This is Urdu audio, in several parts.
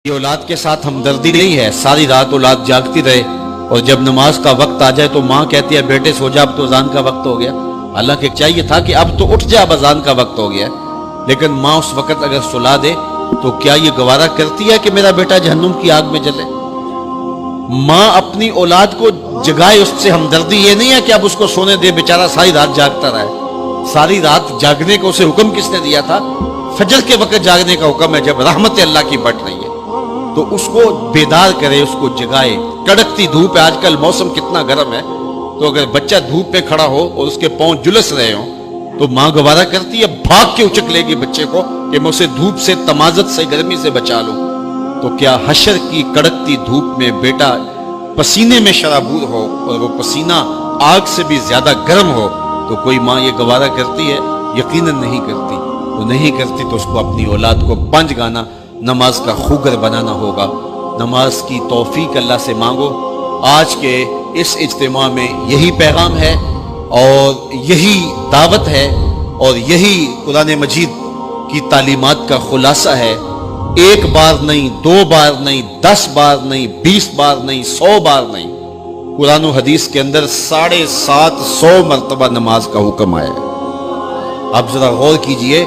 یہ اولاد کے ساتھ ہمدردی نہیں ہے، ساری رات اولاد جاگتی رہے اور جب نماز کا وقت آ جائے تو ماں کہتی ہے بیٹے سو جا، اب تو اذان کا وقت ہو گیا۔ حالانکہ چاہیے تھا کہ اب تو اٹھ جا، اب اذان کا وقت ہو گیا، لیکن ماں اس وقت اگر سلا دے تو کیا یہ گوارا کرتی ہے کہ میرا بیٹا جہنم کی آگ میں جلے؟ ماں اپنی اولاد کو جگائے، اس سے ہمدردی یہ نہیں ہے کہ اب اس کو سونے دے، بیچارہ ساری رات جاگتا رہے۔ ساری رات جاگنے کو اسے حکم کس نے دیا تھا؟ فجر کے وقت جاگنے کا حکم ہے جب رحمت اللہ کی بٹ رہی ہے، تو اس کو بیدار کرے، اس کو جگائے۔ کڑکتی دھوپ ہے، آج کل موسم کتنا گرم ہے، تو اگر بچہ دھوپ پہ کھڑا ہو اور اس کے پاؤں جلس رہے ہوں تو ماں گوارا کرتی ہے، بھاگ کے اچک لے گی بچے کو کہ میں اسے دھوپ سے، تمازت سے، گرمی سے بچا لوں۔ تو کیا حشر کی کڑکتی دھوپ میں بیٹا پسینے میں شرابور ہو اور وہ پسینہ آگ سے بھی زیادہ گرم ہو تو کوئی ماں یہ گوارا کرتی ہے؟ یقیناً نہیں کرتی۔ تو نہیں کرتی تو اس کو اپنی اولاد کو 5 گانا نماز کا خوگر بنانا ہوگا۔ نماز کی توفیق اللہ سے مانگو۔ آج کے اس اجتماع میں یہی پیغام ہے اور یہی دعوت ہے اور یہی قرآن مجید کی تعلیمات کا خلاصہ ہے۔ 1 بار نہیں، 2 بار نہیں، 10 بار نہیں، 20 بار نہیں، 100 بار نہیں، قرآن و حدیث کے اندر 750 مرتبہ نماز کا حکم آیا ہے۔ اب ذرا غور کیجئے،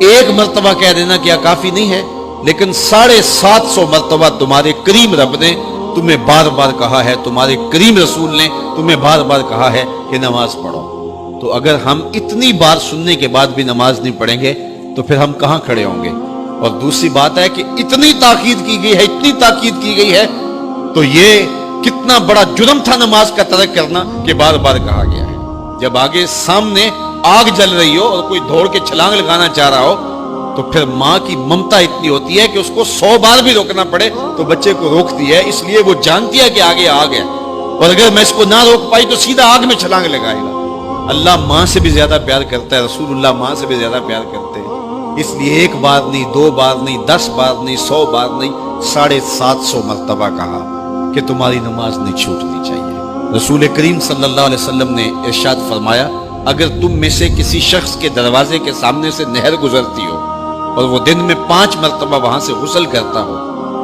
1 مرتبہ کہہ دینا کیا کافی نہیں ہے؟ لیکن 750 مرتبہ تمہارے کریم رب نے تمہیں بار بار کہا ہے، تمہارے کریم رسول نے تمہیں بار بار کہا ہے کہ نماز پڑھو۔ تو اگر ہم اتنی بار سننے کے بعد بھی نماز نہیں پڑھیں گے تو پھر ہم کہاں کھڑے ہوں گے؟ اور دوسری بات ہے کہ اتنی تاکید کی گئی ہے، اتنی تاکید کی گئی ہے، تو یہ کتنا بڑا جرم تھا نماز کا ترک کرنا کہ بار بار کہا گیا ہے۔ جب آگے سامنے آگ جل رہی ہو اور کوئی دوڑ کے چھلانگ لگانا چاہ رہا ہو تو پھر ماں کی ممتا اتنی ہوتی ہے کہ اس کو 100 بار بھی روکنا پڑے تو بچے کو روکتی ہے، اس لیے وہ جانتی ہے کہ آگے آگ ہے، اور اگر میں اس کو نہ روک پائی تو سیدھا آگ میں چھلانگ لگائے گا۔ اللہ ماں سے بھی زیادہ پیار کرتا ہے، رسول اللہ ماں سے بھی زیادہ پیار کرتے ہیں، اس لیے 1 بار نہیں، 2 بار نہیں، 10 بار نہیں، 100 بار نہیں، 750 مرتبہ کہا کہ تمہاری نماز نہیں چھوٹنی چاہیے۔ رسول کریم صلی اللہ علیہ وسلم نے ارشاد فرمایا، اگر تم میں سے کسی شخص کے دروازے کے سامنے سے نہر گزرتی ہو اور وہ دن میں 5 مرتبہ وہاں سے غسل کرتا ہو،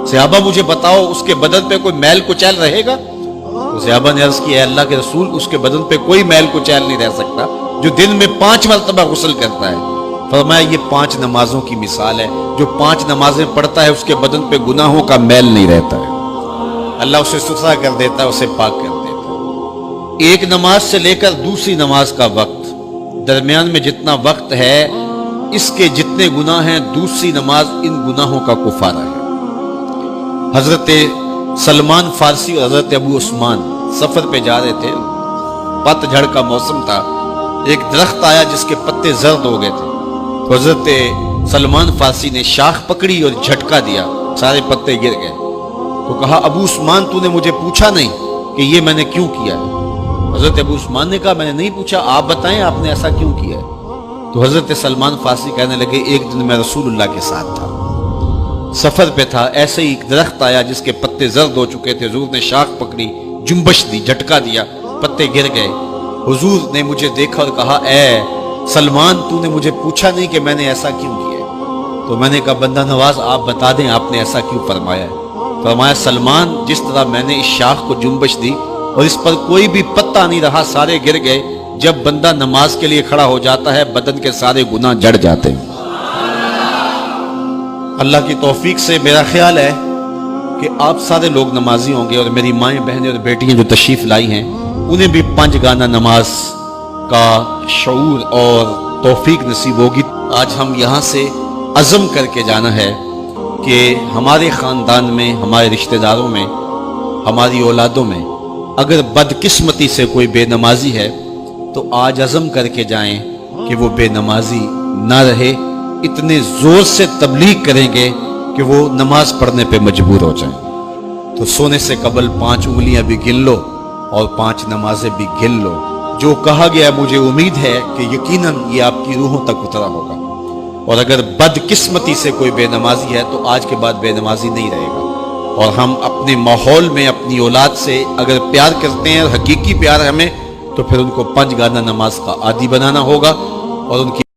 صحابہ مجھے بتاؤ اس کے بدن پہ کوئی میل کچیل رہے گا؟ تو صحابہ نے عرض کی، اے اللہ کے رسول، اس کے بدن پہ کوئی میل کچیل نہیں رہ سکتا جو دن میں 5 مرتبہ غسل کرتا ہے۔ فرمایا یہ 5 نمازوں کی مثال ہے، جو 5 نمازیں پڑھتا ہے اس کے بدن پہ گناہوں کا میل نہیں رہتا ہے، اللہ اسے ستھرا کر دیتا ہے، اسے پاک کر دیتا ہے۔ ایک نماز سے لے کر دوسری نماز کا وقت، درمیان میں جتنا وقت ہے اس کے جتنے گناہ ہیں، دوسری نماز ان گناہوں کا کفارہ ہے۔ حضرت سلمان فارسی اور حضرت ابو عثمان سفر پہ جا رہے تھے، پت جھڑ کا موسم تھا، ایک درخت آیا جس کے پتے زرد ہو گئے تھے، تو حضرت سلمان فارسی نے شاخ پکڑی اور جھٹکا دیا، سارے پتے گر گئے۔ تو کہا ابو عثمان تو نے مجھے پوچھا نہیں کہ یہ میں نے کیوں کیا ہے؟ حضرت ابو عثمان نے کہا میں نے نہیں پوچھا، آپ بتائیں آپ نے ایسا کیوں کیا ہے؟ تو حضرت سلمان فارسی کہنے لگے، ایک دن میں رسول اللہ کے ساتھ تھا، سفر پہ تھا، ایسے ہی ایک درخت آیا جس کے پتے زرد ہو چکے تھے، حضور نے شاخ پکڑی، جنبش دی، جھٹکا دیا، پتے گر گئے۔ حضور نے مجھے دیکھا اور کہا، اے سلمان تو نے مجھے پوچھا نہیں کہ میں نے ایسا کیوں کیا ہے؟ تو میں نے کہا بندہ نواز آپ بتا دیں آپ نے ایسا کیوں فرمایا ہے؟ فرمایا سلمان جس طرح میں نے اس شاخ کو جنبش دی اور اس پر کوئی بھی پتا نہیں رہا، سارے گر گئے، جب بندہ نماز کے لیے کھڑا ہو جاتا ہے بدن کے سارے گناہ جڑ جاتے ہیں۔ اللہ کی توفیق سے میرا خیال ہے کہ آپ سارے لوگ نمازی ہوں گے، اور میری مائیں، بہنیں اور بیٹیاں جو تشریف لائی ہیں انہیں بھی 5 گانا نماز کا شعور اور توفیق نصیب ہوگی۔ آج ہم یہاں سے عزم کر کے جانا ہے کہ ہمارے خاندان میں، ہمارے رشتہ داروں میں، ہماری اولادوں میں اگر بدقسمتی سے کوئی بے نمازی ہے تو آج عزم کر کے جائیں کہ وہ بے نمازی نہ رہے، اتنے زور سے تبلیغ کریں گے کہ وہ نماز پڑھنے پہ مجبور ہو جائیں۔ تو سونے سے قبل 5 انگلیاں بھی گن لو اور 5 نمازیں بھی گن لو۔ جو کہا گیا مجھے امید ہے کہ یقیناً یہ آپ کی روحوں تک اترا ہوگا، اور اگر بدقسمتی سے کوئی بے نمازی ہے تو آج کے بعد بے نمازی نہیں رہے گا۔ اور ہم اپنے ماحول میں اپنی اولاد سے اگر پیار کرتے ہیں، حقیقی پیار ہمیں، تو پھر ان کو 5 گانا نماز کا عادی بنانا ہوگا اور ان کی